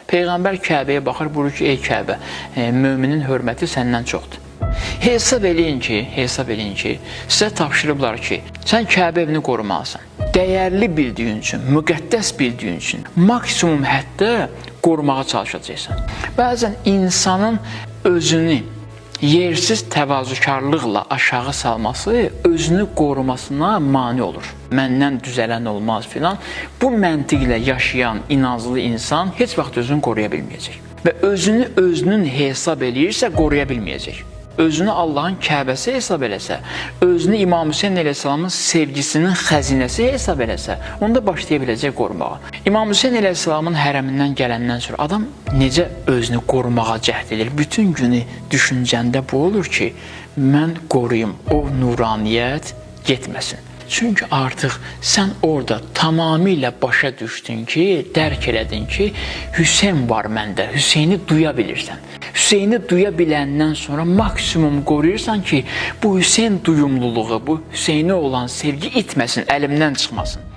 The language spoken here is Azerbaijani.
Peyğəmbər Kəbəyə baxır, buyurur ki, ey Kəbə, möminin hörməti səndən çoxdur. Hesab eləyin ki, sizə tapşırıblar ki, sən Kəbə evini qorumalısan. Dəyərli bildiyin üçün, müqəddəs bildiyin üçün maksimum həddə qorumağa çalışacaqsan. Bəzən insanın özünü yersiz təvazökarlıqla aşağı salması özünü qorumasına mane olur. Məndən düzələn olmaz filan. Bu məntiqlə yaşayan inanclı insan heç vaxt özünü qoruya bilməyəcək. Və özünü özünün hesab eləyirsə qoruya bilməyəcək. Özünü Allahın Kəbəsi hesab eləsə, özünü İmam Hüseyin əleyhissalamın sevgisinin xəzinəsi hesab eləsə, onda başlaya biləcək qorumağa. İmam Hüseyin əleyhissalamın hərəmindən gələndən sonra adam necə özünü qorumağa cəhd edir? Bütün günü düşüncəndə bu olur ki, mən qoruyum, o nuraniyyət getməsin. Çünki artıq sən orada tamamilə başa düşdün ki, dərk elədin ki, Hüseyn var məndə, Hüseyni duya bilirsən. Hüseyni duya biləndən sonra maksimum qoruyursan ki, bu Hüseyn duyumluluğu, bu Hüseyni olan sevgi itməsin, əlimdən çıxmasın.